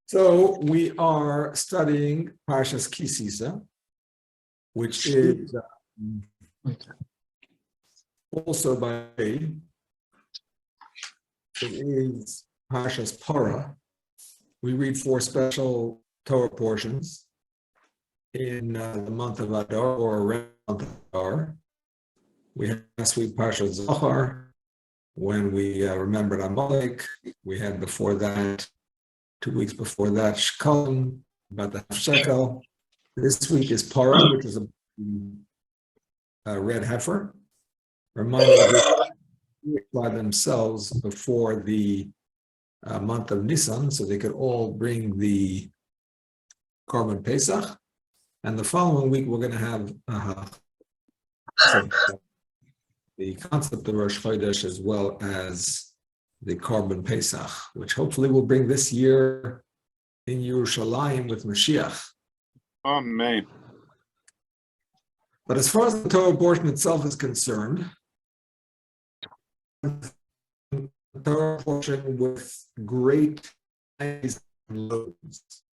So we are studying Parshas Ki Sisa, which is also by it is Parshas Para. We read 4 special Torah portions in the month of Adar, or around the month of Adar. We had last week Parshas Zohar, when we remembered Amalek. We had before that, 2 weeks before that, Shkalim, about the shekel. This week is Para, which is a red heifer, reminding them by themselves before the month of Nisan, so they could all bring the Korban Pesach. And the following week, we're going to have the concept of Rosh Chodesh as well as the Korban Pesach, which hopefully will bring this year in Yerushalayim with Mashiach. Amen. But as far as the Torah portion itself is concerned, the Torah portion with great highs and lows.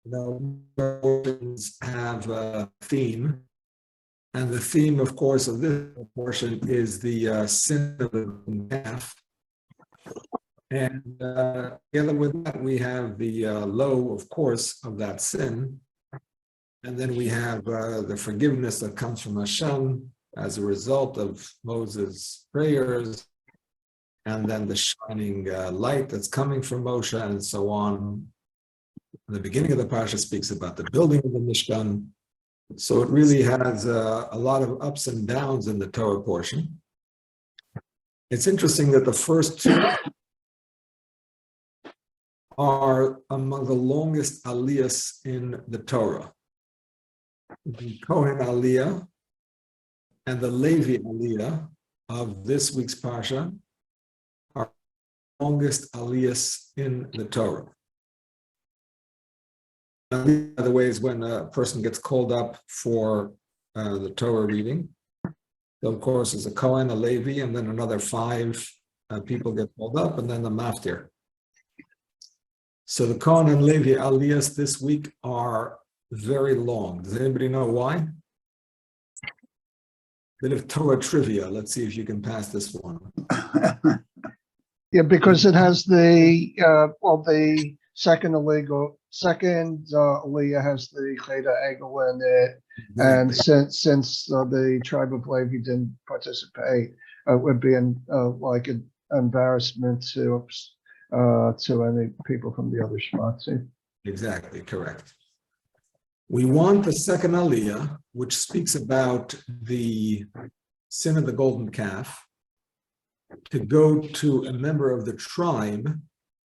Torah portions have a theme, and the theme, of course, of this portion is the sin of the calf. And together with that, we have the low, of course, of that sin. And then we have the forgiveness that comes from Hashem as a result of Moses' prayers, and then the shining light that's coming from Moshe, and so on. The beginning of the Parsha speaks about the building of the Mishkan. So it really has a lot of ups and downs in the Torah portion. It's interesting that the first 2 are among the longest aliyahs in the Torah. The Kohen aliyah and the Levi aliyah of this week's Parsha are the longest aliyahs in the Torah. Aliyah, by the way, is when a person gets called up for the Torah reading. So, of course, there's a Kohen, a Levi, and then another 5 people get called up, and then the Maftir. So the Kohen and Levi aliyahs this week are very long. Does anybody know why? Bit of Torah trivia. Let's see if you can pass this one. Yeah, because it has the second aliyah has the Cheda Egel in it, and since the tribe of Levi didn't participate, it would be like an embarrassment to any people from the other Shmati. Exactly, correct. We want the second aliyah, which speaks about the sin of the golden calf, to go to a member of the tribe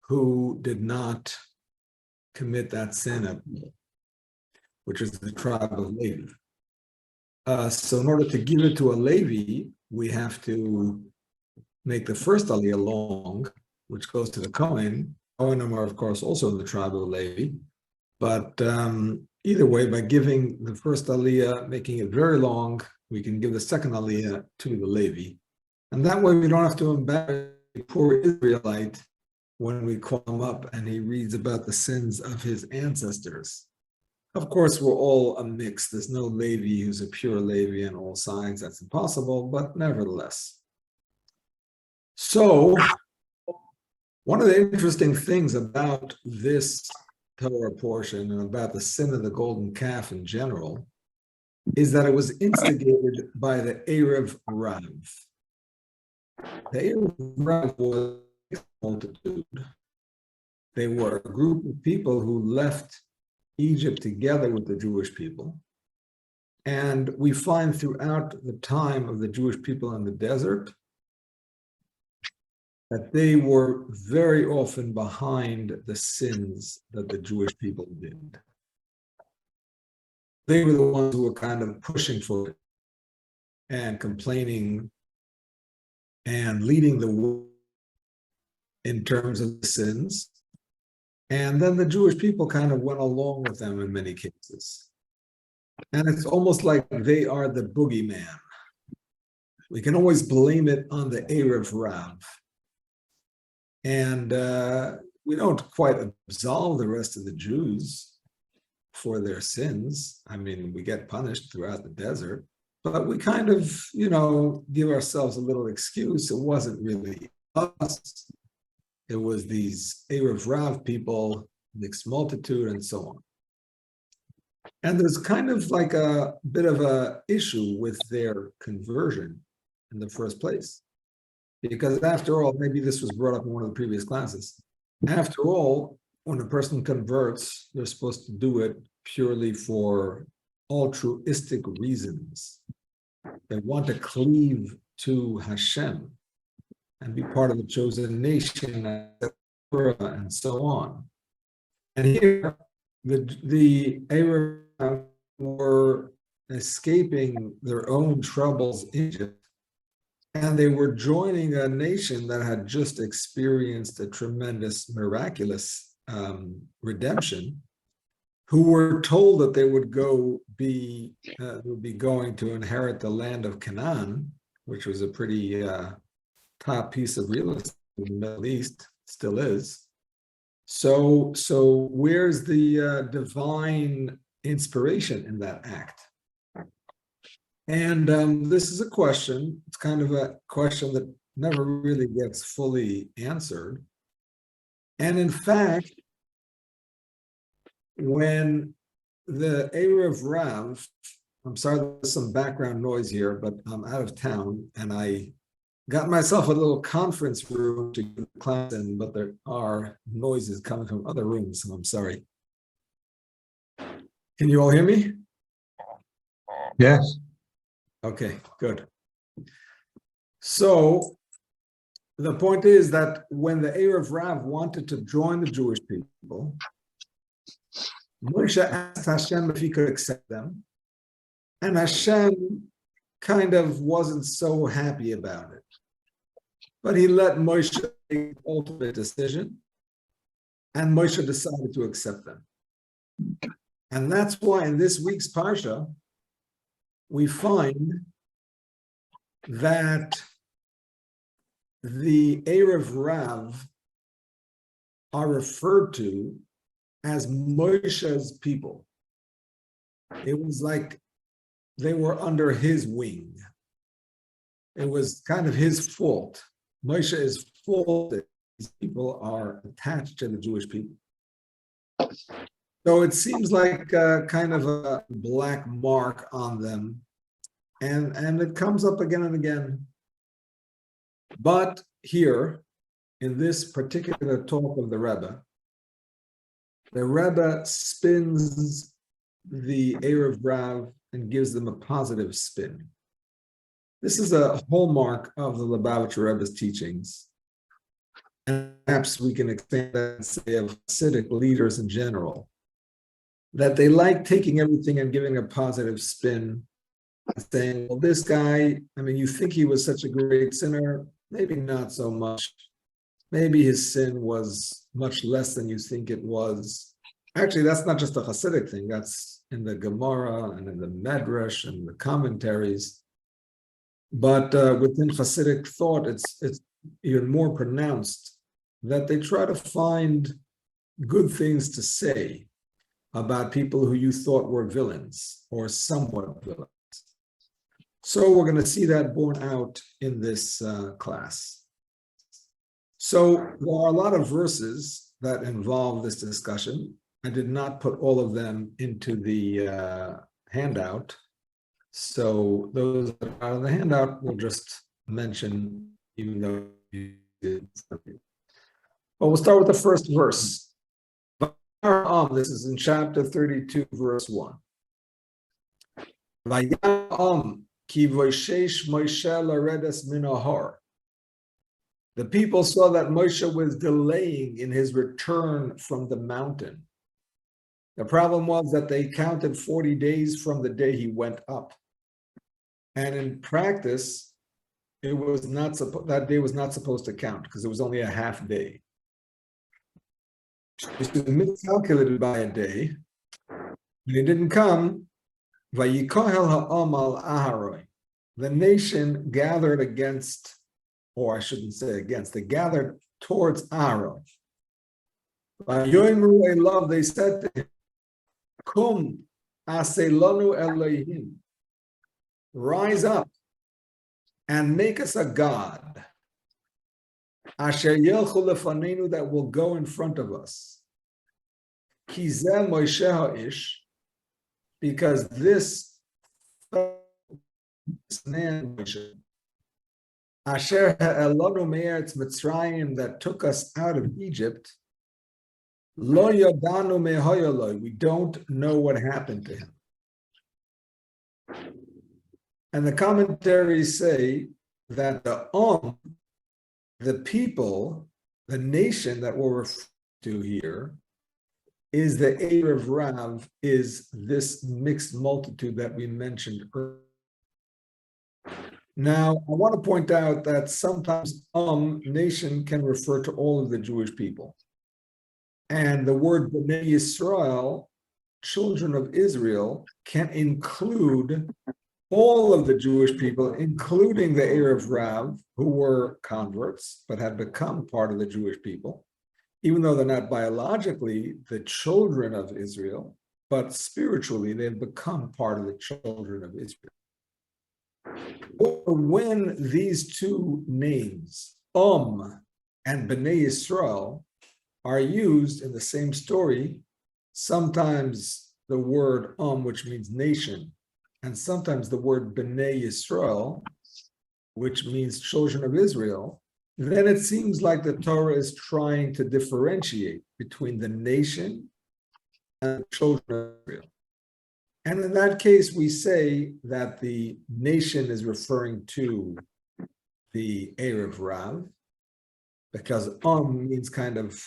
who did not commit that sin, which is the tribe of Levi. So in order to give it to a Levi, we have to make the first aliyah long, which goes to the Kohen. Kohanim are, of course, also in the tribe of Levi. But either way, by giving the first aliyah, making it very long, we can give the second aliyah to the Levi. And that way we don't have to embarrass the poor Israelite when we call him up and he reads about the sins of his ancestors. Of course, we're all a mix. There's no Levi who's a pure Levi on all sides. That's impossible, but nevertheless. So, one of the interesting things about this Torah portion and about the sin of the golden calf in general is that it was instigated by the Erev Rav. The Erev Rav was a multitude. They were a group of people who left Egypt together with the Jewish people. And we find throughout the time of the Jewish people in the desert that they were very often behind the sins that the Jewish people did. They were the ones who were kind of pushing for it and complaining and leading the way in terms of the sins. And then the Jewish people kind of went along with them in many cases. And it's almost like they are the boogeyman. We can always blame it on the Erev Rav. And we don't quite absolve the rest of the Jews for their sins. I mean, we get punished throughout the desert, but we kind of, give ourselves a little excuse. It wasn't really us. It was these Erev Rav people, mixed multitude, and so on. And there's kind of like a bit of a issue with their conversion in the first place. Because after all, maybe this was brought up in one of the previous classes. After all, when a person converts, they're supposed to do it purely for altruistic reasons. They want to cleave to Hashem and be part of the chosen nation, and so on. And here, the Arabs were escaping their own troubles in Egypt, and they were joining a nation that had just experienced a tremendous, miraculous redemption, who were told that they would be going to inherit the land of Canaan, which was a pretty top piece of real estate in the Middle East, still is. So where's the divine inspiration in that act? And this is a question. It's kind of a question that never really gets fully answered. And in fact, when the Erev Rav, I'm sorry, there's some background noise here, but I'm out of town and I got myself a little conference room to give the class in, but there are noises coming from other rooms, so I'm sorry. Can you all hear me? Yes. Okay, good. So the point is that when the Erev Rav wanted to join the Jewish people, Moshe asked Hashem if he could accept them, and Hashem kind of wasn't so happy about it. But he let Moshe make the ultimate decision, and Moshe decided to accept them. And that's why in this week's Parsha, we find that the Erev Rav are referred to as Moshe's people. It was like they were under his wing. It was kind of his fault. Moshe is fault that these people are attached to the Jewish people. So it seems like kind of a black mark on them. And it comes up again and again. But here, in this particular talk of the Rebbe spins the Erev Rav and gives them a positive spin. This is a hallmark of the Lubavitcher Rebbe's teachings. And perhaps we can expand that and say of Hasidic leaders in general, that they like taking everything and giving a positive spin, saying, well, this guy, I mean, you think he was such a great sinner, maybe not so much. Maybe his sin was much less than you think it was. Actually, that's not just a Hasidic thing. That's in the Gemara and in the Medrash and the commentaries. But within Hasidic thought, it's even more pronounced that they try to find good things to say about people who you thought were villains or somewhat villains. So we're going to see that borne out in this class. So there are a lot of verses that involve this discussion. I did not put all of them into the handout. So those that are out of the handout we'll just mention, even though you did. But we'll start with the first verse. This is in chapter 32, verse 1. The people saw that Moshe was delaying in his return from the mountain. The problem was that they counted 40 days from the day he went up. And in practice, it was not that day was not supposed to count because it was only a half day. It was miscalculated by a day. When he didn't come, Vayikohel ha'om al Aharoi. The nation gathered against, or I shouldn't say against, they gathered towards Aaron. By Yoimru Elav, they said to him, Kum aselanu Elohim, rise up and make us a god. Asher yelchu lefanenu, that will go in front of us. Ki zeh Moshe ha'ish, because this man Moshe, Asher ha'elanu me'eretz Mitzrayim, that took us out of Egypt, lo yadanu me'hoyoloi, we don't know what happened to him. And the commentaries say that the people, the nation that we're referring to here, is the Erev Rav, is this mixed multitude that we mentioned earlier. Now, I want to point out that sometimes nation can refer to all of the Jewish people. And the word Bnei Yisrael, children of Israel, can include all of the Jewish people, including the Erev Rav, who were converts, but had become part of the Jewish people, even though they're not biologically the children of Israel, but spiritually they've become part of the children of Israel. When these two names, and Bnei Yisrael, are used in the same story, sometimes the word which means nation, and sometimes the word Bnei Yisrael, which means children of Israel, then it seems like the Torah is trying to differentiate between the nation and the children of Israel. And in that case, we say that the nation is referring to the Erev Rav, because means kind of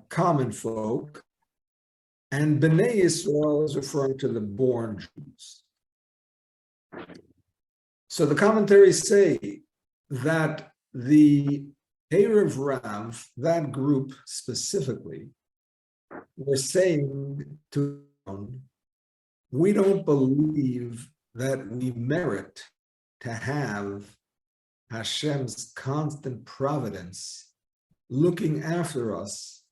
common folk, and Bnei Yisrael is referring to the born Jews. So the commentaries say that the Erev Rav, that group specifically, were saying to them, we don't believe that we merit to have Hashem's constant providence looking after us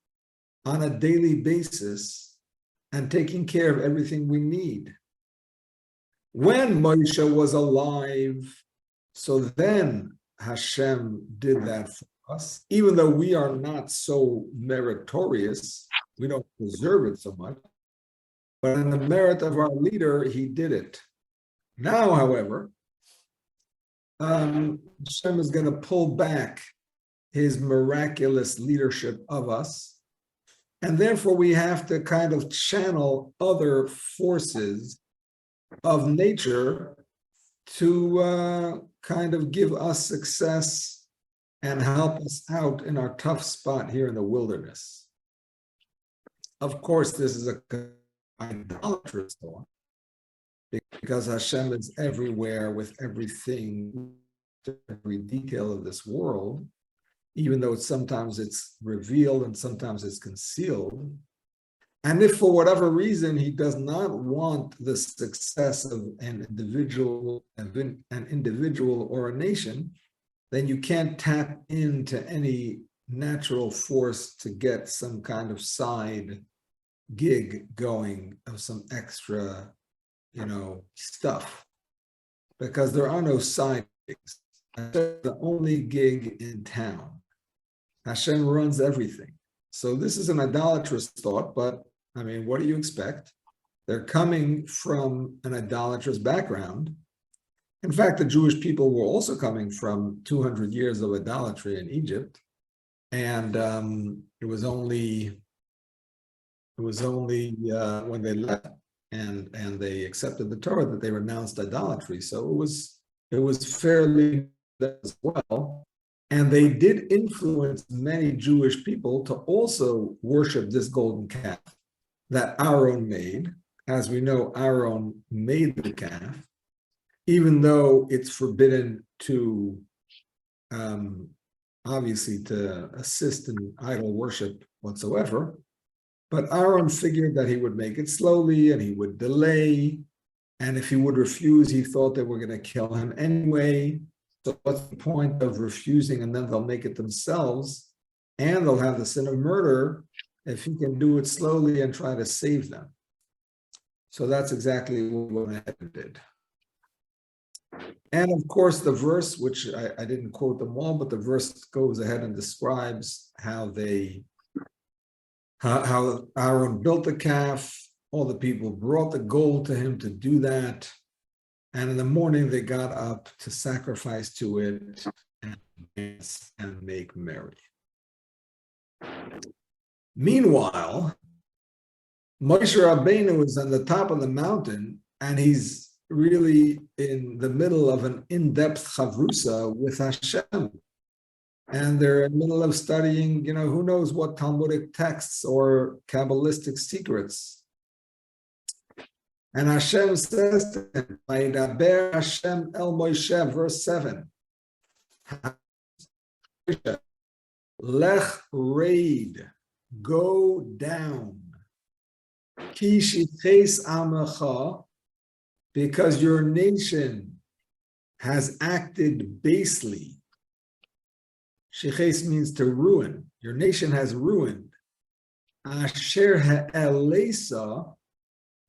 on a daily basis and taking care of everything we need. When Moshe was alive, so then Hashem did that for us, even though we are not so meritorious, we don't deserve it so much, but in the merit of our leader, he did it. Now, however, Hashem is going to pull back his miraculous leadership of us, and therefore we have to kind of channel other forces of nature to kind of give us success and help us out in our tough spot here in the wilderness. Of course, this is a idolatrous thought, because Hashem is everywhere with everything, every detail of this world, even though sometimes it's revealed and sometimes it's concealed. And if for whatever reason he does not want the success of an individual or a nation, then you can't tap into any natural force to get some kind of side gig going of some extra, stuff, because there are no side gigs. That's the only gig in town. Hashem runs everything. So this is an idolatrous thought, but I mean, what do you expect? They're coming from an idolatrous background. In fact, the Jewish people were also coming from 200 years of idolatry in Egypt. And it was only when they left and they accepted the Torah that they renounced idolatry. So it was fairly as well. And they did influence many Jewish people to also worship this golden calf that Aaron made. As we know, Aaron made the calf, even though it's forbidden to, obviously, to assist in idol worship whatsoever. But Aaron figured that he would make it slowly and he would delay. And if he would refuse, he thought they were going to kill him anyway. So what's the point of refusing and then they'll make it themselves? and they'll have the sin of murder if he can do it slowly and try to save them. So that's exactly what we went ahead and did. And of course, the verse, which I didn't quote them all, but the verse goes ahead and describes how Aaron built the calf. All the people brought the gold to him to do that. And in the morning, they got up to sacrifice to it and dance and make merry. Meanwhile, Moshe Rabbeinu is on the top of the mountain, and he's really in the middle of an in-depth chavrusa with Hashem. And they're in the middle of studying, who knows what Talmudic texts or Kabbalistic secrets. And Hashem says to him, Vayidaber Hashem el Moshe, verse 7. Lech raid, go down. Ki Sisa amecha, because your nation has acted basely. Shiches means to ruin. Your nation has ruined. Asher ha'elesa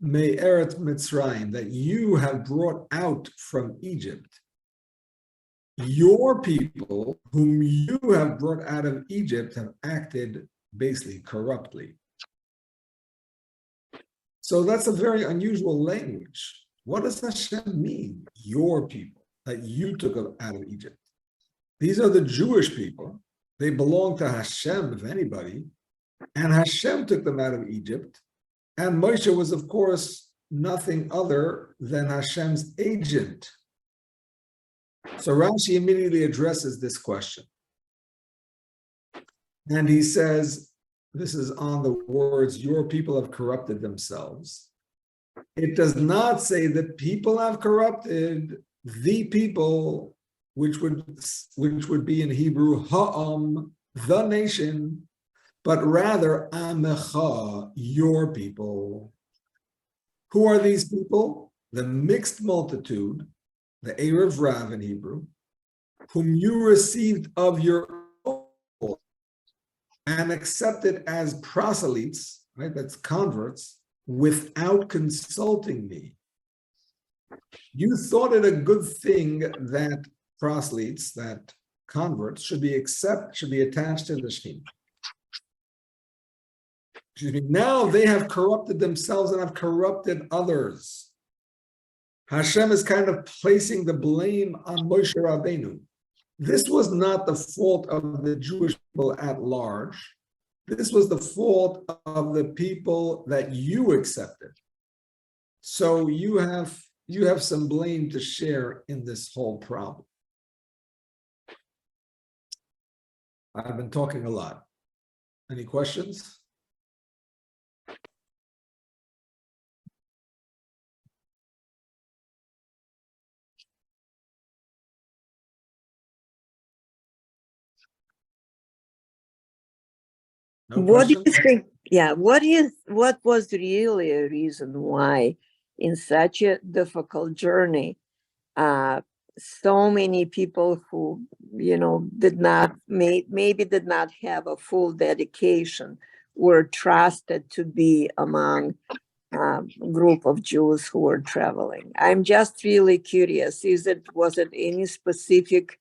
me'eret Mitzrayim, that you have brought out from Egypt. Your people, whom you have brought out of Egypt, have acted basely, corruptly. So that's a very unusual language. What does Hashem mean? Your people, that you took out of Egypt. These are the Jewish people. They belong to Hashem, if anybody. And Hashem took them out of Egypt. And Moshe was, of course, nothing other than Hashem's agent. So Rashi immediately addresses this question. And he says, this is on the words, your people have corrupted themselves. It does not say that people have corrupted the people, which would be in Hebrew, ha'am, the nation, but rather amecha, your people. Who are these people? The mixed multitude, the Erev Rav in Hebrew, whom you received of your own and accepted as proselytes, right? That's converts, without consulting me. You thought it a good thing that proselytes, that converts, should be attached to the Shekhinah. Excuse me. Now they have corrupted themselves and have corrupted others. Hashem is kind of placing the blame on Moshe Rabbeinu. This was not the fault of the Jewish people at large. This was the fault of the people that you accepted. So you have some blame to share in this whole problem. I've been talking a lot. Any questions? No What do you questions? think? Yeah, what was really a reason why in such a difficult journey, so many people who, did not have a full dedication were trusted to be among a group of Jews who were traveling? I'm just really curious. Was it any specific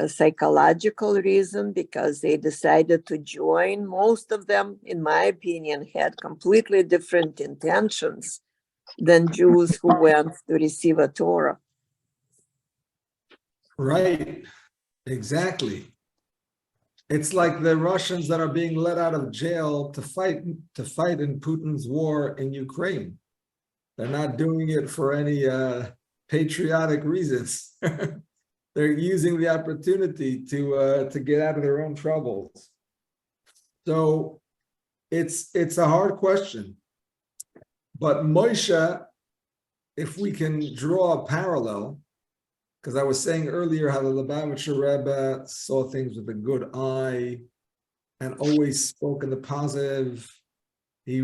psychological reason because they decided to join? Most of them, in my opinion, had completely different intentions than Jews who went to receive a Torah. Right, exactly. It's like the Russians that are being let out of jail to fight in Putin's war in Ukraine. They're not doing it for any patriotic reasons. They're using the opportunity to get out of their own troubles. So it's a hard question. But Moshe, if we can draw a parallel, because I was saying earlier how the Lubavitcher Rebbe saw things with a good eye and always spoke in the positive. He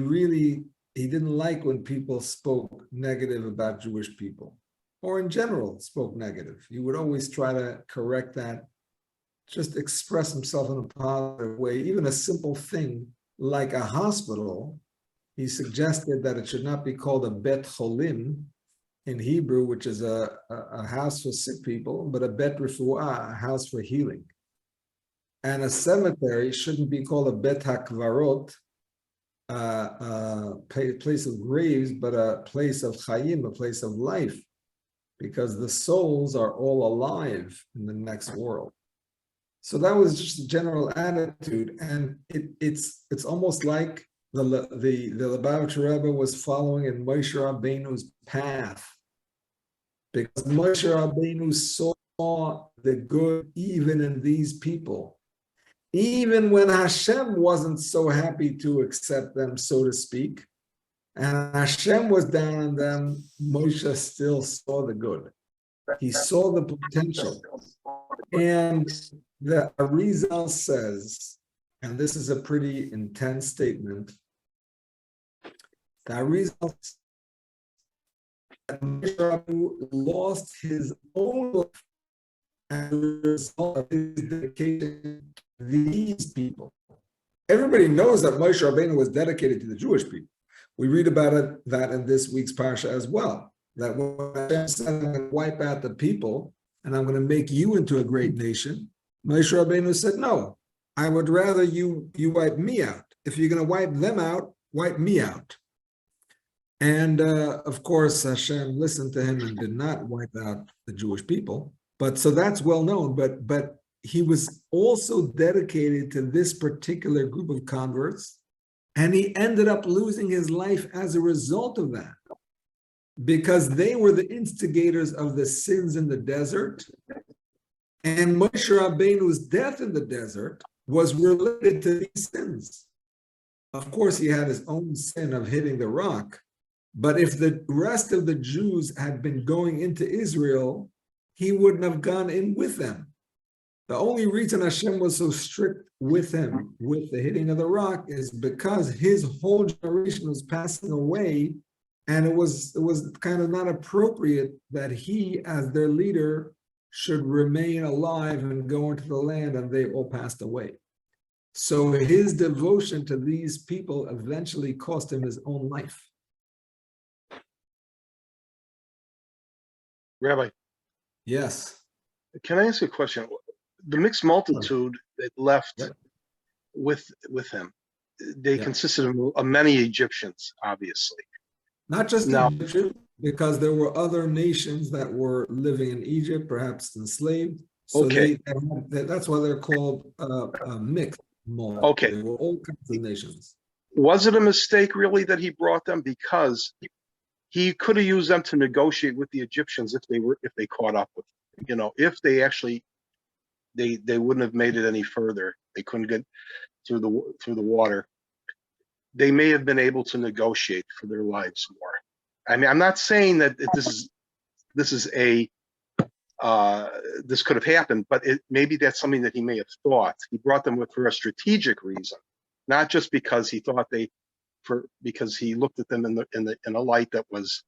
didn't like when people spoke negative about Jewish people, or in general spoke negative. He would always try to correct that. just express himself in a positive way. Even a simple thing like a hospital, he suggested that it should not be called a bet cholim in Hebrew, which is a house for sick people, but a bet refuah, a house for healing. And a cemetery shouldn't be called a bet hakvarot, place of graves, but a place of chayim, a place of life, because the souls are all alive in the next world. So that was just a general attitude, and it's almost like the Lubavitcher Rebbe was following in Moshe Rabbeinu's path, because Moshe Rabbeinu saw the good even in these people. Even when Hashem wasn't so happy to accept them, so to speak, and Hashem was down on them, Moshe still saw the good. He saw the potential. And the Arizal says, and this is a pretty intense statement, the Arizal says that Moshe Rabbeinu lost his own life as a result of his dedication to these people. Everybody knows that Moshe Rabbeinu was dedicated to the Jewish people. We read about that in this week's parsha as well. That when Hashem said, I'm going to wipe out the people and I'm going to make you into a great nation, Moshe Rabbeinu said, no, I would rather you wipe me out. If you're going to wipe them out, wipe me out. And of course, Hashem listened to him and did not wipe out the Jewish people. But so that's well known. But he was also dedicated to this particular group of converts, and he ended up losing his life as a result of that, because they were the instigators of the sins in the desert, and Moshe Rabbeinu's death in the desert was related to these sins. Of course, he had his own sin of hitting the rock, but if the rest of the Jews had been going into Israel, he wouldn't have gone in with them. The only reason Hashem was so strict with him, with the hitting of the rock, is because his whole generation was passing away, and it was kind of not appropriate that he, as their leader, should remain alive and go into the land, and they all passed away. So his devotion to these people eventually cost him his own life. Rabbi, Yes. can I ask you a question? The mixed multitude that left Yeah. with him, they Yeah. consisted of many Egyptians, obviously. Not just Now- Egypt, because there were other nations that were living in Egypt, perhaps enslaved. So Okay. That's why they're called mixed multitude. Okay. They were all kinds of nations. Was it a mistake really that he brought them? Because he could have used them to negotiate with the Egyptians if they caught up with them. If they actually they wouldn't have made it any further. They couldn't get through the water. They may have been able to negotiate for their lives more. I mean, I'm not saying that this could have happened, but maybe that's something that he may have thought. He brought them for a strategic reason, not just because he thought because he looked at them in a light that was,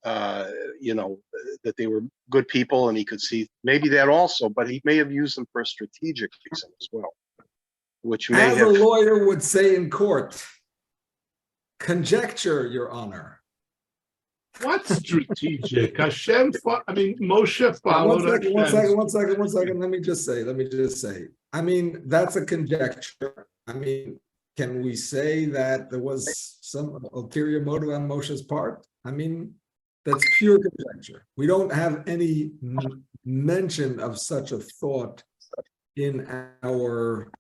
that they were good people, and he could see maybe that also, but he may have used them for a strategic reason as well, which may As have. a lawyer would say in court, conjecture, Your Honor. What's strategic? Moshe followed One second. Let me just say. I mean, that's a conjecture. I mean, can we say that there was some ulterior motive on Moshe's part? I mean, that's pure conjecture. We don't have any mention of such a thought in our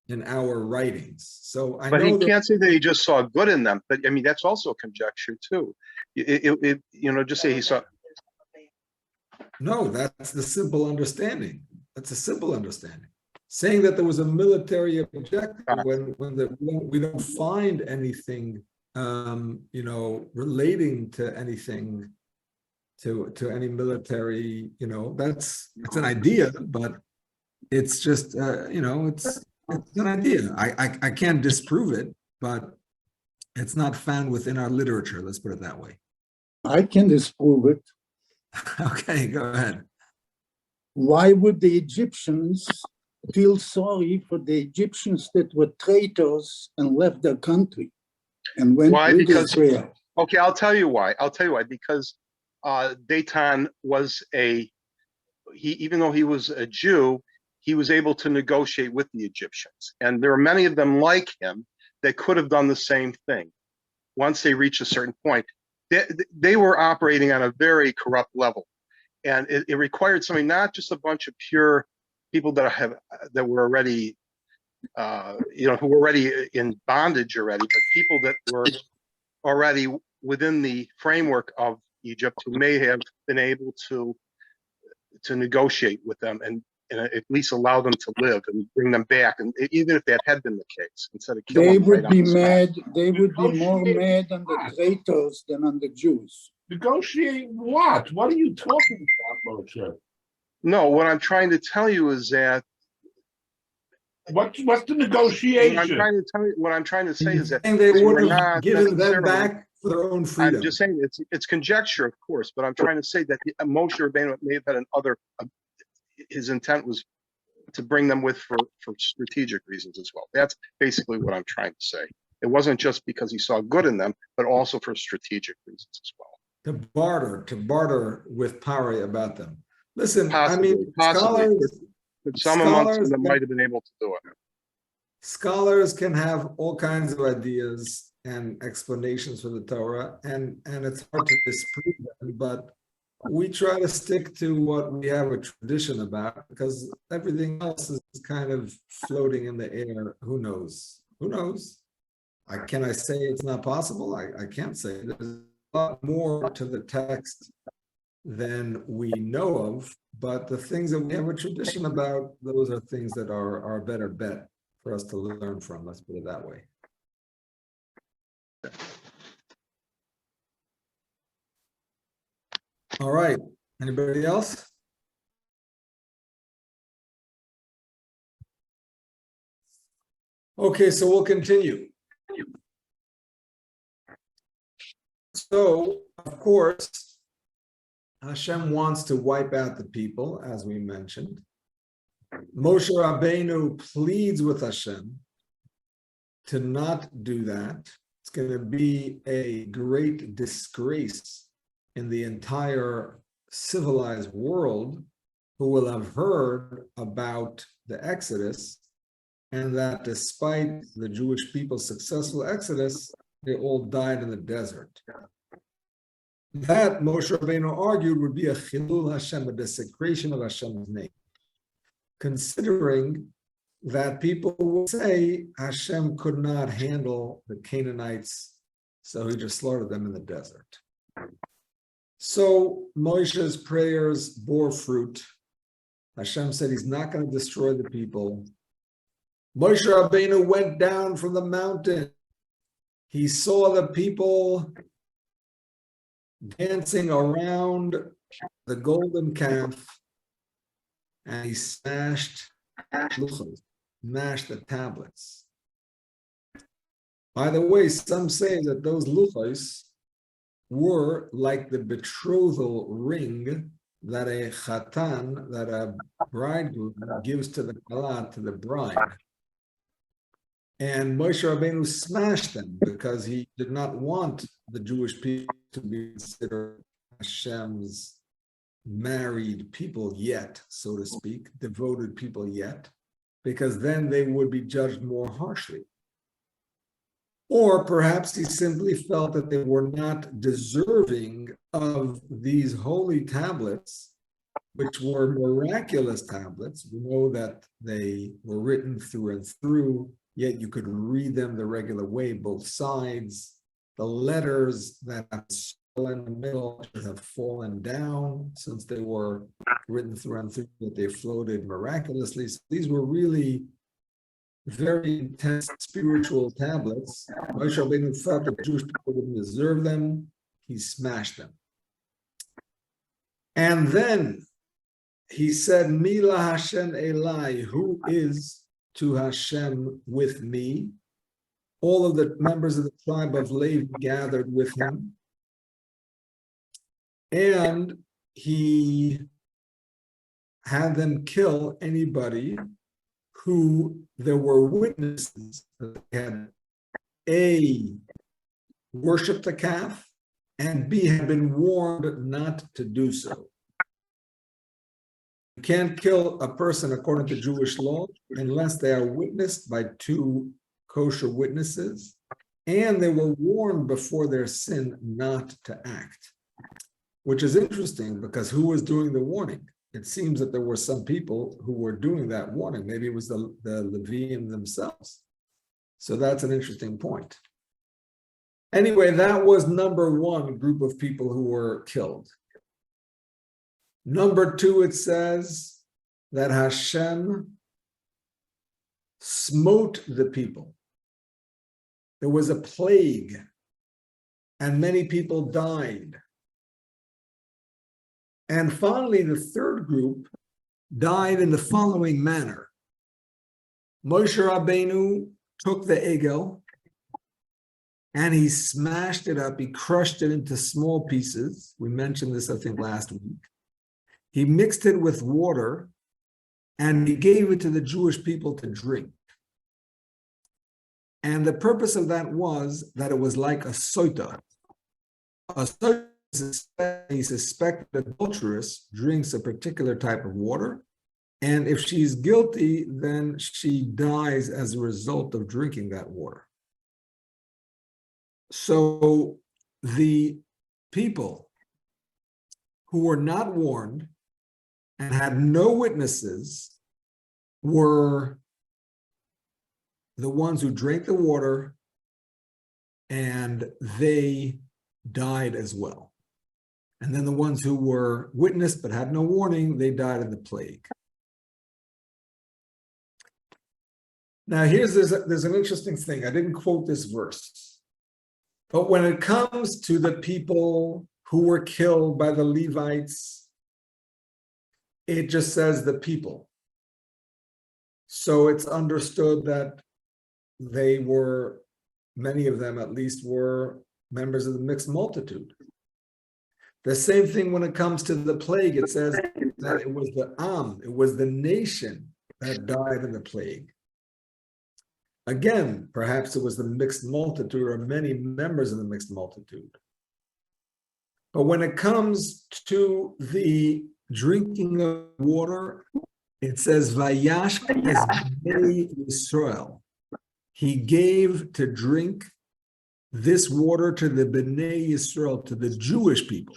writings. So I But know he can't say that he just saw good in them. But I mean, that's also a conjecture too. Just say he saw. No, that's the simple understanding. That's a simple understanding. Saying that there was a military objective when we don't find anything, relating to anything, to any military, that's an idea, but it's just, it's an idea. I can't disprove it, but it's not found within our literature. Let's put it that way. I can disprove it. Okay, go ahead. Why would the Egyptians feel sorry for the Egyptians that were traitors and left their country and went Why? with Because- Israel. Okay, I'll tell you why. Because Dayton was even though he was a Jew, he was able to negotiate with the Egyptians. And there are many of them like him that could have done the same thing once they reached a certain point. They were operating on a very corrupt level. And it required something, not just a bunch of pure people that were already, who were already in bondage already, but people that were already within the framework of Egypt who may have been able to negotiate with them and at least allow them to live and bring them back. And even if that had been the case, instead of killing They them would right be on the spot. mad. They would be more Negotiate mad on the traitors than on the Jews. Negotiate what? What are you talking about, Moshe? No, what I'm trying to tell you is that What's the what I'm negotiation? trying to say is that And they these were would have not given them necessarily- back for their own freedom. I'm just saying it's conjecture, of course, but I'm trying to say that Moshe Rabbeinu may have had his intent was to bring them with for strategic reasons as well. That's basically what I'm trying to say. It wasn't just because he saw good in them, but also for strategic reasons as well. To barter with Pari about them. Listen, Possibly. scholars, But some amongst Scholars them that- might have been able to do it. scholars can have all kinds of ideas and explanations for the Torah, and it's hard to disprove them, but we try to stick to what we have a tradition about, because everything else is kind of floating in the air. Who knows? Who knows? Can I say it's not possible? I can't say. There's a lot more to the text than we know of, but the things that we have a tradition about, those are things that are a better bet for us to learn from. Let's put it that way. All right. Anybody else? Okay, so we'll continue. So, of course, Hashem wants to wipe out the people, as we mentioned. Moshe Rabbeinu pleads with Hashem to not do that. It's going to be a great disgrace in the entire civilized world, who will have heard about the Exodus, and that despite the Jewish people's successful Exodus, they all died in the desert. That, Moshe Rabbeinu argued, would be a chilul Hashem, a desecration of Hashem's name, considering that people would say Hashem could not handle the Canaanites, so he just slaughtered them in the desert. So Moshe's prayers bore fruit. Hashem said he's not going to destroy the people. Moshe Rabbeinu went down from the mountain. He saw the people dancing around the golden calf, and he smashed the tablets. By the way, some say that those luchos were like the betrothal ring that a chatan, that a bridegroom gives to the kala, to the bride. And Moshe Rabbeinu smashed them because he did not want the Jewish people to be considered Hashem's married people yet, so to speak, devoted people yet, because then they would be judged more harshly. Or perhaps he simply felt that they were not deserving of these holy tablets, which were miraculous tablets. We know that they were written through and through, yet you could read them the regular way, both sides. The letters that have fallen in the middle have fallen down since they were written through and through, that they floated miraculously. So these were really very intense spiritual tablets. Moshe Rabbeinu felt that Jewish people didn't deserve them. He smashed them. And then he said, Mila Hashem Elai, who is to Hashem with me? All of the members of the tribe of Levi gathered with him. And he had them kill anybody who there were witnesses that had A, worshipped the calf, and B, had been warned not to do so. You can't kill a person according to Jewish law unless they are witnessed by two kosher witnesses, and they were warned before their sin not to act. Which is interesting because who was doing the warning? It seems that there were some people who were doing that warning. Maybe it was the Leviim themselves. So that's an interesting point. Anyway, that was number one group of people who were killed. Number two, it says that Hashem smote the people. There was a plague, and many people died. And finally, the third group died in the following manner. Moshe Rabbeinu took the egel and he smashed it up. He crushed it into small pieces. We mentioned this, I think, last week. He mixed it with water and he gave it to the Jewish people to drink. And the purpose of that was that it was like a soita. A soita, a suspected adulteress drinks a particular type of water, and if she's guilty, then she dies as a result of drinking that water. So the people who were not warned and had no witnesses were the ones who drank the water, and they died as well. And then the ones who were witnessed but had no warning, they died in the plague. Now there's an interesting thing. I didn't quote this verse, but when it comes to the people who were killed by the Levites, it just says the people. So it's understood that they were, many of them at least, were members of the mixed multitude. The same thing when it comes to the plague. It says that it was the it was the nation that died in the plague. Again, perhaps it was the mixed multitude or many members of the mixed multitude. But when it comes to the drinking of water, it says, Vayash es bnei Yisrael. He gave to drink this water to the Bnei Yisrael, to the Jewish people,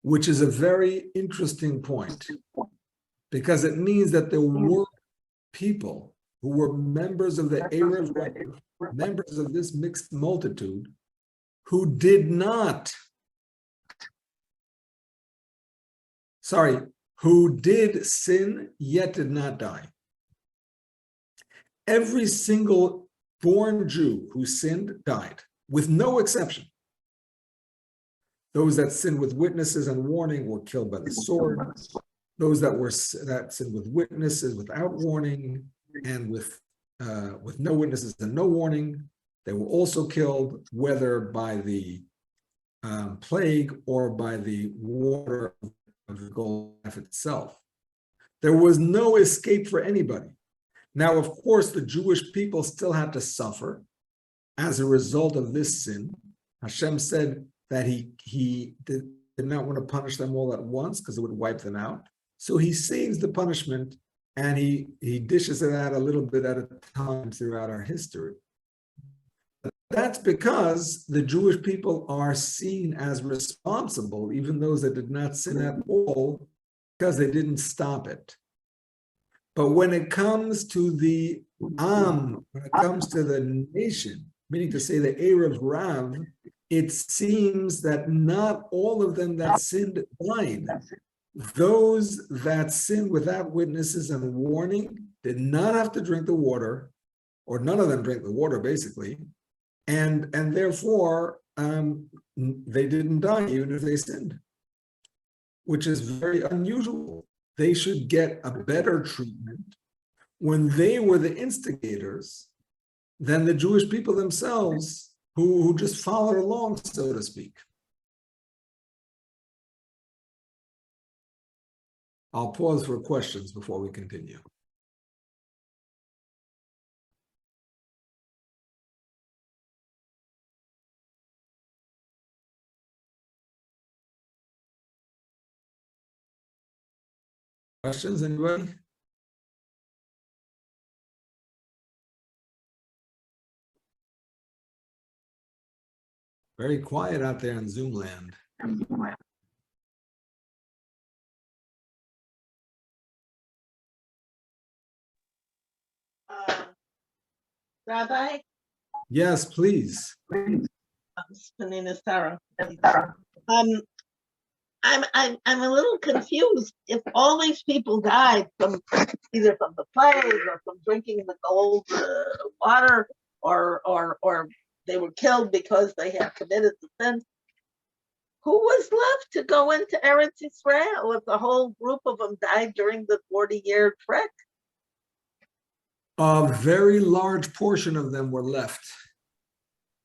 which is a very interesting point, because it means that there were people who were members of the Erev Rebbe, members of this mixed multitude, who did not, who did sin, yet did not die. Every single born Jew who sinned died, with no exception. Those that sinned with witnesses and warning were killed by the sword. Those that sinned with witnesses without warning and with no witnesses and no warning, they were also killed, whether by the plague or by the water of the golden calf itself. There was no escape for anybody. Now, of course, the Jewish people still had to suffer as a result of this sin. Hashem said that he did not want to punish them all at once because it would wipe them out. So he saves the punishment and he dishes it out a little bit at a time throughout our history. That's because the Jewish people are seen as responsible, even those that did not sin at all, because they didn't stop it. But when it comes to the when it comes to the nation, meaning to say the Erev Rav, it seems that not all of them that sinned died. Those that sinned without witnesses and warning did not have to drink the water, or none of them drank the water, basically, and therefore they didn't die even if they sinned, which is very unusual. They should get a better treatment when they were the instigators than the Jewish people themselves who just followed along, so to speak. I'll pause for questions before we continue. Questions, anybody? Very quiet out there in Zoom land. Rabbi, Yes, please. Panina Sarah. I'm a little confused. If all these people died from either from the plague or from drinking the cold water, or they were killed because they had committed the sin, who was left to go into Eretz Israel if the whole group of them died during the 40-year trek? A very large portion of them were left.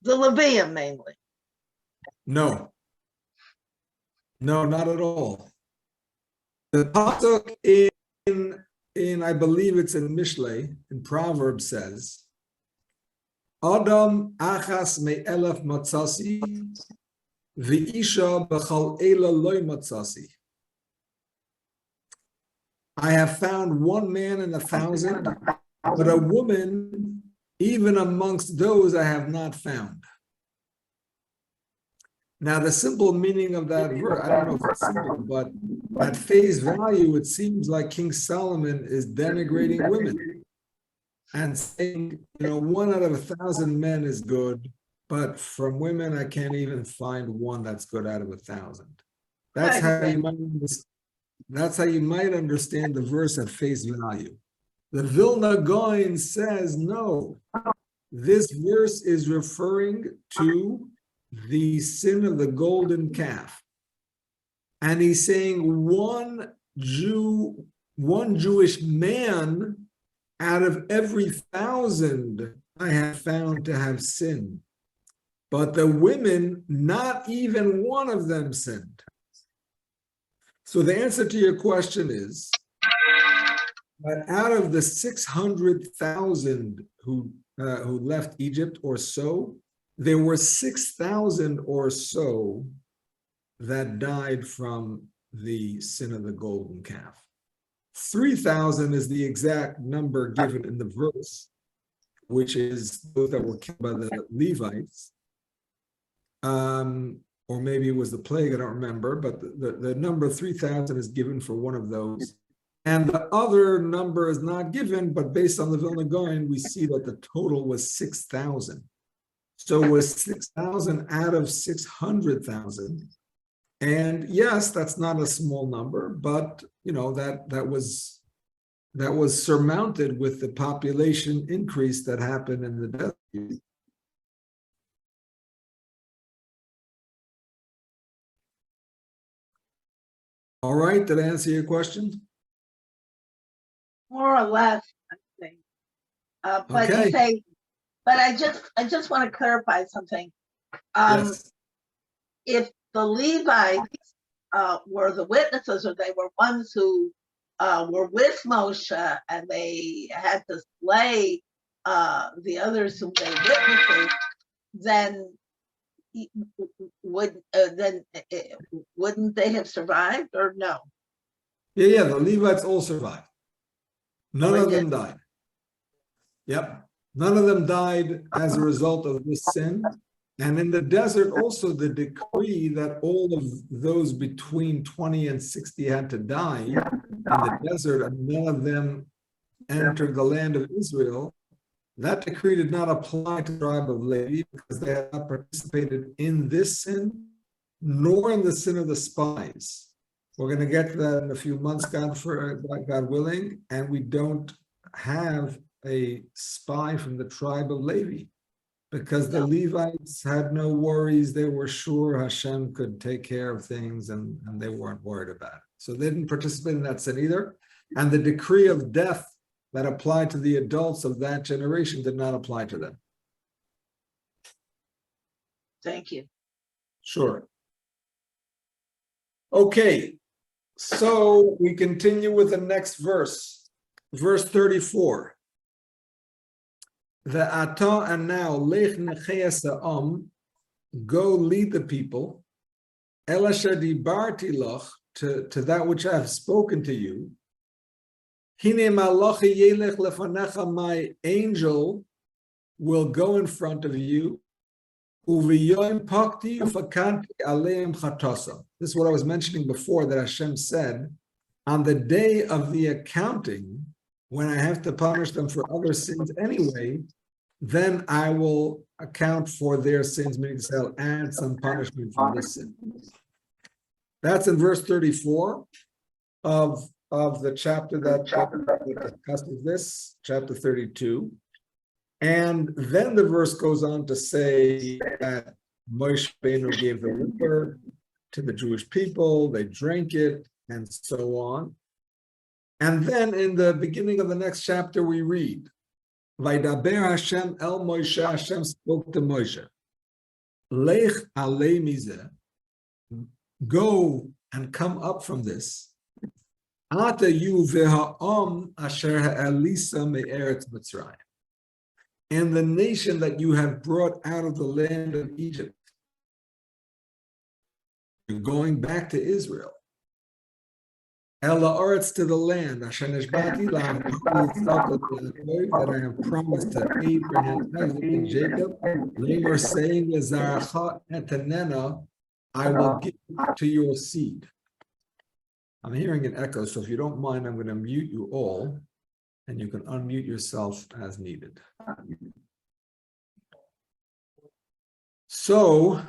The Levium mainly. No. No, not at all. The pasuk in I believe it's in Mishlei, in Proverbs says, Adam achas me'elef matzasi, v'isha b'chal ela loy matzasi. I have found one man in 1,000, but a woman, even amongst those I have not found. Now, the simple meaning of that verse, I don't know if it's simple, but at face value, it seems like King Solomon is denigrating women and saying, 1 out of 1,000 men is good, but from women, I can't even find one that's good out of 1,000. That's how you might understand the verse at face value. The Vilna Gaon says, no, this verse is referring to the sin of the golden calf. And he's saying one Jewish man out of every 1,000 I have found to have sinned. But the women, not even one of them sinned. So the answer to your question is that out of the 600,000 who left Egypt or so, there were 6,000 or so that died from the sin of the golden calf. 3,000 is the exact number given in the verse, which is those that were killed by the Levites. Or maybe it was the plague, I don't remember, but the number 3,000 is given for one of those. And the other number is not given, but based on the Vilna Gaon, we see that the total was 6,000. So it was 6,000 out of 600,000. And yes, that's not a small number, but that was surmounted with the population increase that happened in the desert. All right, did I answer your question? More or less, I think. But Okay. you say, but I just want to clarify something. Yes. If the Levites were the witnesses, or they were ones who were with Moshe and they had to slay the others whom they witnesses, then wouldn't they have survived, or no? Yeah, the Levites all survived. None they of them did. died. Yep. None of them died as a result of this sin. And in the desert, also the decree that all of those between 20 and 60 had to die in the desert, and none of them entered the land of Israel. That decree did not apply to the tribe of Levi because they had not participated in this sin, nor in the sin of the spies. We're going to get to that in a few months, God willing, and we don't have a spy from the tribe of Levi because the Levites had no worries. They were sure Hashem could take care of things, and they weren't worried about it. So they didn't participate in that sin either. And the decree of death that applied to the adults of that generation did not apply to them. Thank you. Sure. Okay. So we continue with the next verse, verse 34. The ata and now lech necheas ha'am, go lead the people, ela shedibarti lach, to that which I have spoken to you. Hine malachi yelech lefanecha, my angel will go in front of you. Uviyoim pakti ufakanti aleim chatasa. This is what I was mentioning before, that Hashem said, on the day of the accounting, when I have to punish them for other sins anyway, then I will account for their sins, meaning to add some punishment for this sin. That's in verse 34 of the chapter that discusses this, chapter 32. And then the verse goes on to say that Moshe Rabbeinu gave the river to the Jewish people, they drank it, and so on. And then in the beginning of the next chapter, we read, Vaydaber Hashem el Moshe, Hashem spoke to Moshe, Lech alei mizeh, go and come up from this. Ata you v'ha'am asher ha'alisa me'eretz Mitzrayim, and the nation that you have brought out of the land of Egypt. You're going back to Israel. Ela Oretz, to the land, Asher neshbati la'am, that I have promised to Abraham, Isaac, and Jacob. Lemor saying, L'zaracha etanena, I will give to your seed. I'm hearing an echo, so if you don't mind, I'm going to mute you all, and you can unmute yourself as needed. So,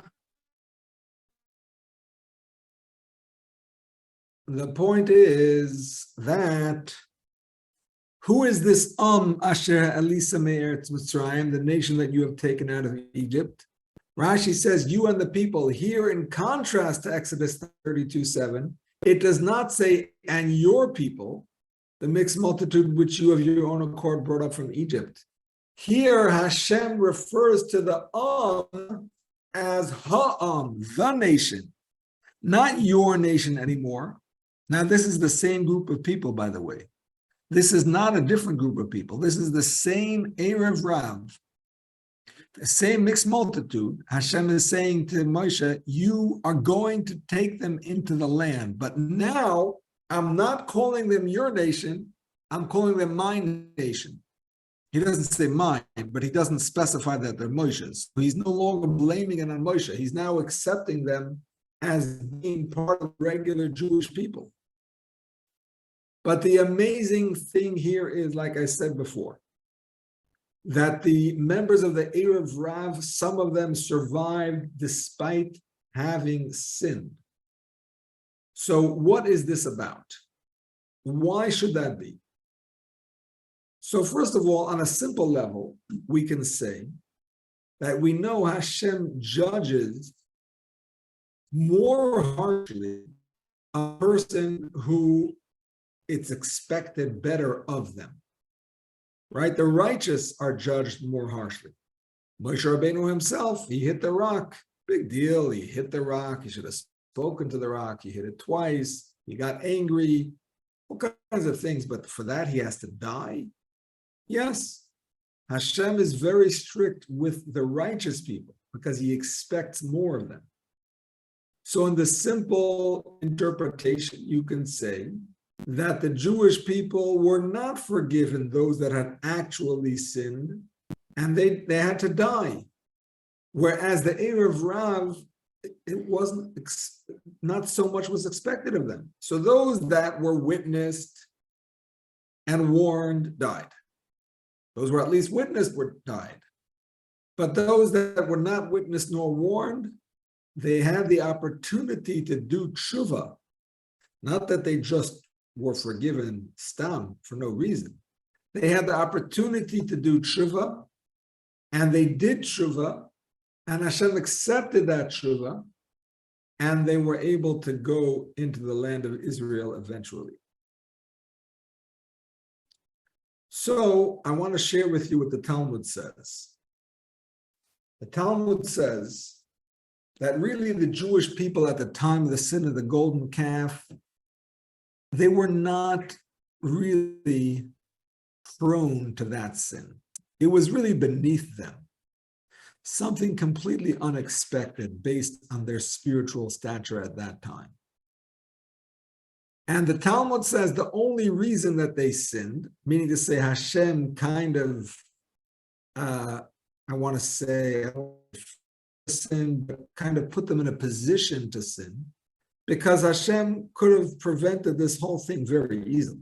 the point is that who is this Asher Elisa Me'eretz Mitzrayim, the nation that you have taken out of Egypt? Rashi says, you and the people. Here, in contrast to Exodus 32:7, it does not say, and your people, the mixed multitude which you of your own accord brought up from Egypt. Here, Hashem refers to the as ha'am, the nation, not your nation anymore. Now, this is the same group of people, by the way. This is not a different group of people. This is the same Erev Rav, the same mixed multitude. Hashem is saying to Moshe, you are going to take them into the land. But now, I'm not calling them your nation. I'm calling them my nation. He doesn't say mine, but he doesn't specify that they're Moshe's. He's no longer blaming it on Moshe. He's now accepting them as being part of regular Jewish people. But the amazing thing here is, like I said before, that the members of the Erev Rav, some of them survived despite having sinned. So what is this about? Why should that be? So first of all, on a simple level, we can say that we know Hashem judges more harshly a person who it's expected better of them, right? The righteous are judged more harshly. Moshe Rabbeinu himself, he hit the rock, big deal. He hit the rock. He should have spoken to the rock. He hit it twice. He got angry, all kinds of things. But for that, he has to die. Yes, Hashem is very strict with the righteous people because he expects more of them. So in the simple interpretation, you can say that the Jewish people were not forgiven, those that had actually sinned, and they had to die. Whereas the Erev Rav, it wasn't, not so much was expected of them. So those that were witnessed and warned died. Those were at least witnessed died. But those that were not witnessed nor warned, they had the opportunity to do tshuva. Not that they just were forgiven stam for no reason. They had the opportunity to do tshuva, and they did tshuva, and Hashem accepted that tshuva, and they were able to go into the land of Israel eventually. So I want to share with you what the Talmud says. The Talmud says that really the Jewish people at the time of the sin of the golden calf, they were not really prone to that sin. It was really beneath them, something completely unexpected based on their spiritual stature at that time. And the Talmud says the only reason that they sinned, meaning to say Hashem kind of, I want to say, sin, but kind of put them in a position to sin, because Hashem could have prevented this whole thing very easily.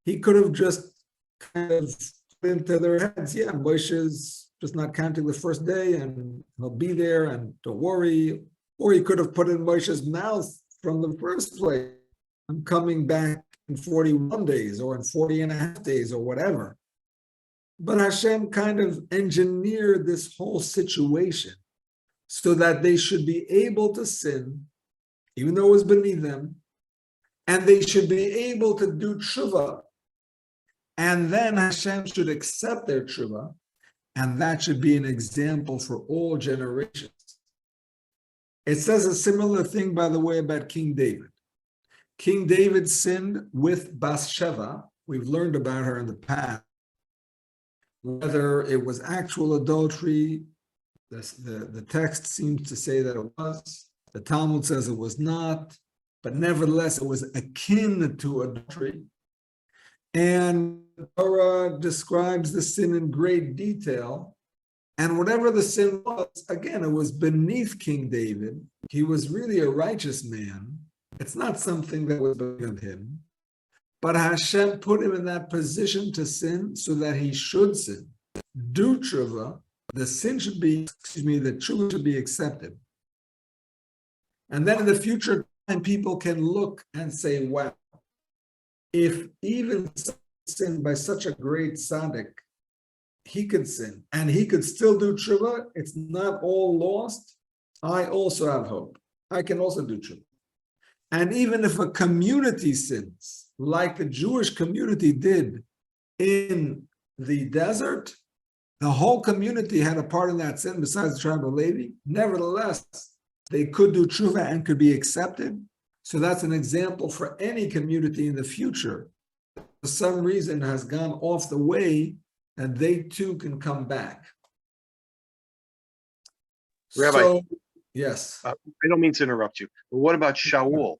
He could have just kind of put into their heads, yeah, Moshe is just not counting the first day and he'll be there and don't worry. Or he could have put in Moshe's mouth from the first place, I'm coming back in 41 days or in 40 and a half days or whatever. But Hashem kind of engineered this whole situation so that they should be able to sin, even though it was beneath them, and they should be able to do tshuva. And then Hashem should accept their tshuva, and that should be an example for all generations. It says a similar thing, by the way, about King David. King David sinned with Bathsheba. We've learned about her in the past. Whether it was actual adultery, the text seems to say that it was. The Talmud says it was not, but nevertheless, it was akin to adultery. And the Torah describes the sin in great detail. And whatever the sin was, again, it was beneath King David. He was really a righteous man. It's not something that was beneath him. But Hashem put him in that position to sin so that he should sin. Do tshuva, the sin should be, the tshuva should be accepted. And then in the future time, people can look and say, wow, if even sin by such a great tzaddik, he could sin and he could still do tshuva, it's not all lost. I also have hope. I can also do tshuva. And even if a community sins, like the Jewish community did in the desert, the whole community had a part in that sin besides the tribe of Levi. Nevertheless, they could do tshuva and could be accepted. So that's an example for any community in the future. For some reason has gone off the way, and they too can come back. Rabbi, so, yes. I don't mean to interrupt you, but what about Shaul?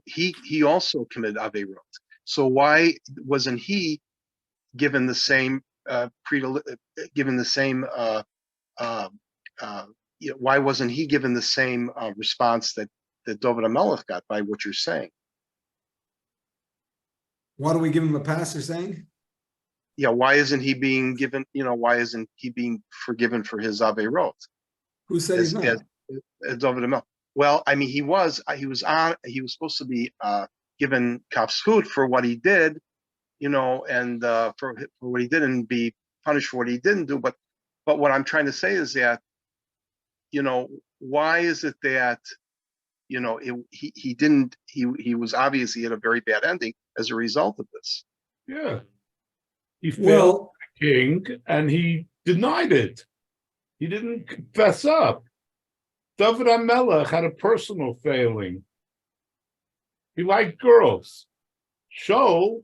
He also committed Averot. So why wasn't he given the same why wasn't he given the same response that David HaMelech got by what you're saying? Why do we give him a pass, you're saying? Yeah, why isn't he being given, why isn't he being forgiven for his Averot? Who said he's not? As David HaMelech. Well, I mean, he was supposed to be given kapsut for what he did, and for what he did and be punished for what he didn't do. But what I'm trying to say is that, why is it that, he was obviously at a very bad ending as a result of this. Yeah. He failed the king and he denied it. He didn't confess up. David HaMelech had a personal failing. He liked girls. Shaul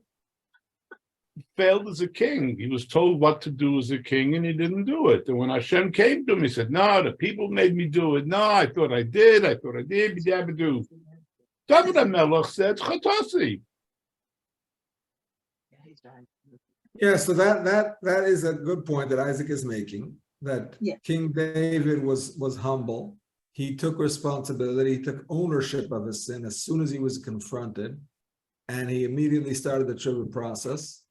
failed as a king. He was told what to do as a king and he didn't do it. And when Hashem came to him, he said, no, the people made me do it. No, I thought I did. David HaMelech said, Chatasi. Yeah, so that is a good point that Isaac is making, that King David was humble. He took responsibility, he took ownership of his sin as soon as he was confronted, and he immediately started the tshuva process,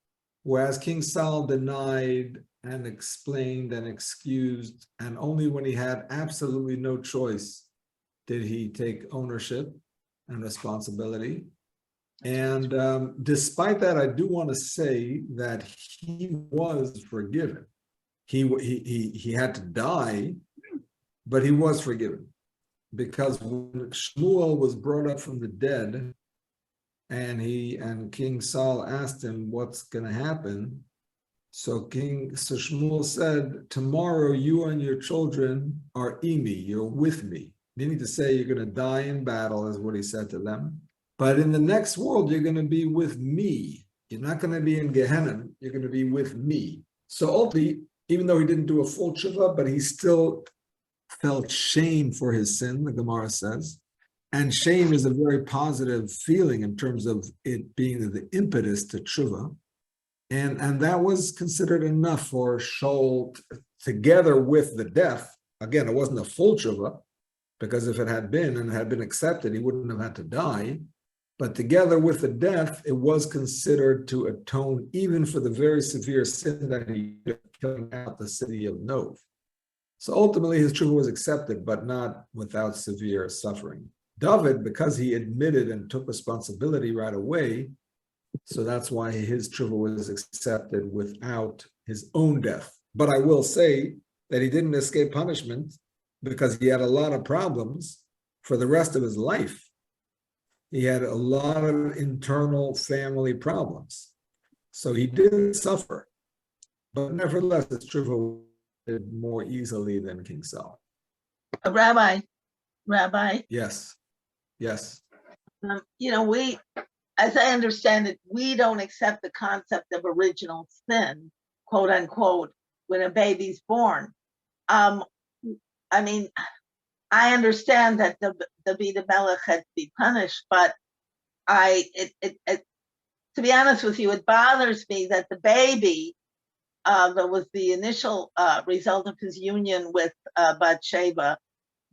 whereas King Saul denied and explained and excused, and only when he had absolutely no choice did he take ownership and responsibility. And despite that, I do want to say that he was forgiven. He had to die, but he was forgiven. Because when Shmuel was brought up from the dead, and King Saul asked him what's going to happen, so Shmuel said, tomorrow you and your children are imi, you're with me. Meaning to say you're going to die in battle, is what he said to them. But in the next world, you're going to be with me. You're not going to be in Gehenna. You're going to be with me. So ultimately, even though he didn't do a full tshuva, but he still felt shame for his sin, the Gemara says. And shame is a very positive feeling in terms of it being the impetus to tshuva. And that was considered enough for Shaul, together with the death. Again, it wasn't a full tshuva, because if it had been and had been accepted, he wouldn't have had to die. But together with the death, it was considered to atone even for the very severe sin that he did, killing out the city of Nov. So ultimately, his tshuva was accepted, but not without severe suffering. David, because he admitted and took responsibility right away, so that's why his tshuva was accepted without his own death. But I will say that he didn't escape punishment because he had a lot of problems for the rest of his life. He had a lot of internal family problems. So he did suffer. But nevertheless, his tshuva did more easily than King Saul. Rabbi, Yes. we, as I understand it, we don't accept the concept of original sin, quote unquote, when a baby's born. I mean, I understand that the David Melech had to be punished, but to be honest with you, it bothers me that the baby that was the initial result of his union with Bathsheba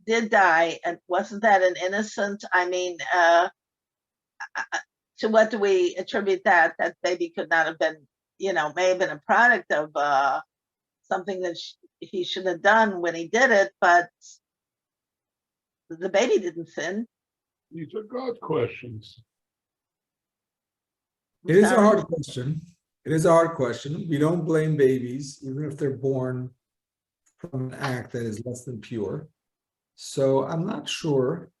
did die, and wasn't that an innocent? I mean, to what do we attribute that? That baby could not have been, may have been a product of something that he should have done when he did it, but the baby didn't sin. These are God questions. It is a hard question. It is a hard question. We don't blame babies, even if they're born from an act that is less than pure. So I'm not sure.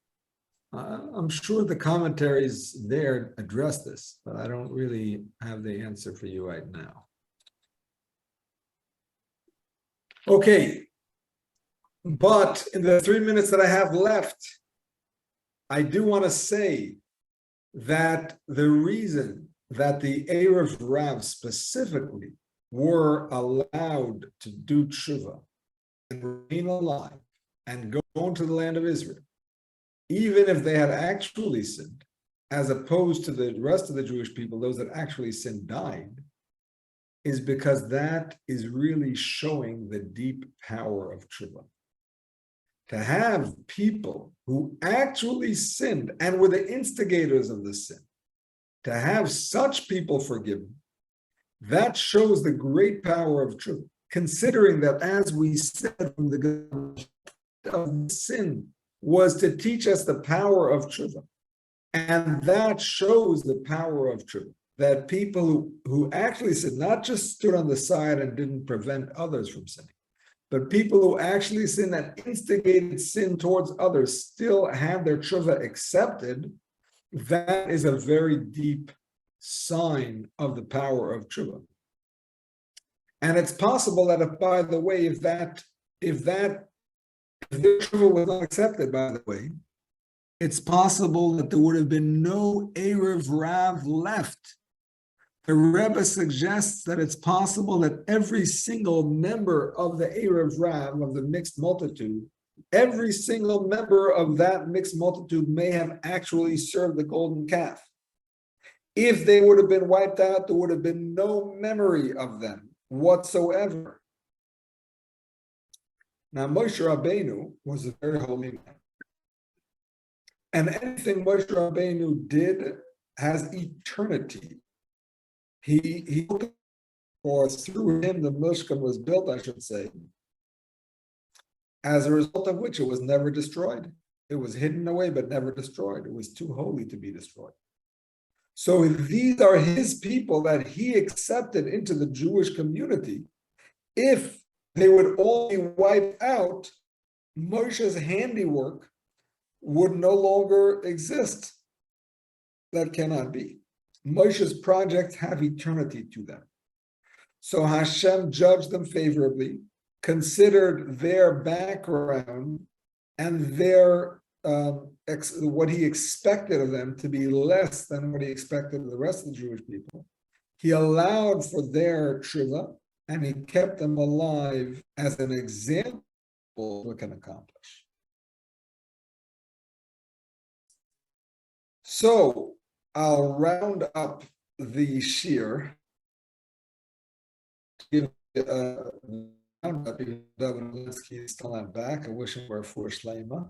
I'm sure the commentaries there address this, but I don't really have the answer for you right now. Okay. But in the 3 minutes that I have left, I do want to say that the reason that the Erev Rav specifically were allowed to do tshuva and remain alive and go into the land of Israel, even if they had actually sinned, as opposed to the rest of the Jewish people, those that actually sinned died, is because that is really showing the deep power of tshuva. To have people who actually sinned and were the instigators of the sin, to have such people forgiven, that shows the great power of truth, considering that, as we said, from the of sin was to teach us the power of tshuva. And that shows the power of truth, that people who actually sinned, not just stood on the side and didn't prevent others from sinning, but people who actually sinned and instigated sin towards others still have their tshuva accepted. That is a very deep sign of the power of tshuva. And it's possible that, if, by the way, if their tshuva was not accepted, by the way, it's possible that there would have been no Erev Rav left. The Rebbe suggests that it's possible that every single member of the Erev Rav, of the mixed multitude, every single member of that mixed multitude may have actually served the golden calf. If they would have been wiped out, there would have been no memory of them whatsoever. Now, Moshe Rabbeinu was a very holy man. And anything Moshe Rabbeinu did has eternity. He or through him, the Mishkan was built, I should say, as a result of which it was never destroyed. It was hidden away, but never destroyed. It was too holy to be destroyed. So these are his people that he accepted into the Jewish community. If they would all be wiped out, Moshe's handiwork would no longer exist. That cannot be. Moshe's projects have eternity to them. So Hashem judged them favorably, considered their background and their what he expected of them to be less than what he expected of the rest of the Jewish people. He allowed for their tshuva, and he kept them alive as an example of what can accomplish. So I'll round up the shir. Give round up, even David Linsky is still not back. I wish him were for Shlema.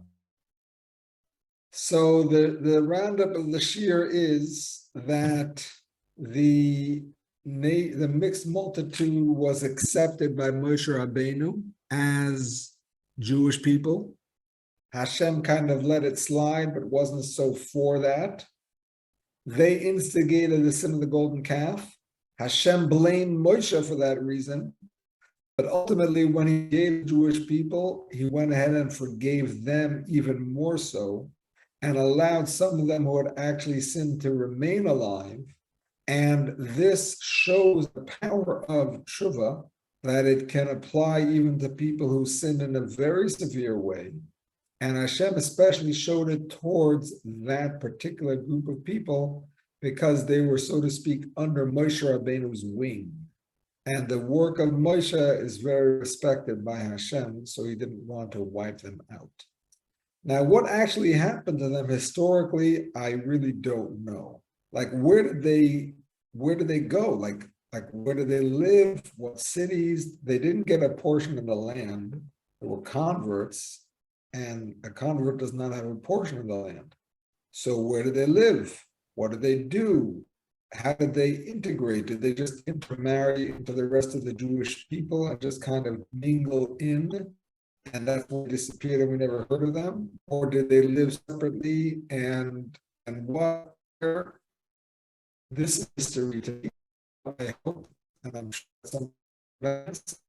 So the roundup of the shir is that the mixed multitude was accepted by Moshe Rabbeinu as Jewish people. Hashem kind of let it slide, but wasn't so for that. They instigated the sin of the golden calf. Hashem blamed Moshe for that reason. But ultimately, when he gave Jewish people, he went ahead and forgave them even more so, and allowed some of them who had actually sinned to remain alive. And this shows the power of tshuva, that it can apply even to people who sin in a very severe way. And Hashem especially showed it towards that particular group of people because they were, so to speak, under Moshe Rabbeinu's wing. And the work of Moshe is very respected by Hashem, so he didn't want to wipe them out. Now, what actually happened to them historically, I really don't know. Like, where did they go? Like where did they live? What cities? They didn't get a portion of the land. They were converts, and a convert does not have a portion of the land. So where did they live? What did they do? How did they integrate? Did they just intermarry into the rest of the Jewish people and just kind of mingle in? And that's when they disappeared and we never heard of them? Or did they live separately and what? This is history to me, I hope, and I'm sure some that's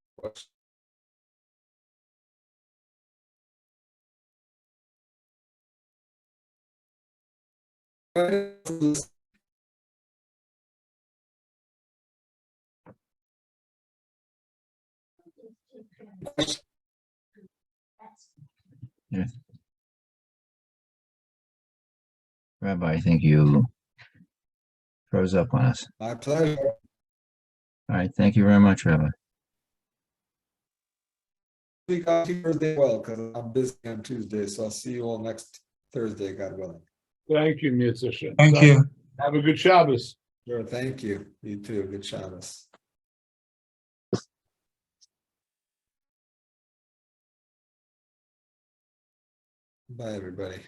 Yeah. Rabbi, I think you froze up on us. my pleasure. All right, thank you very much, Rabbi. We got Thursday well because I'm busy on Tuesday, so I'll see you all next Thursday, God willing. Thank you, Mitzvah. Thank you. Have a good Shabbos. Sure, thank you. You too. Good Shabbos. Bye, everybody.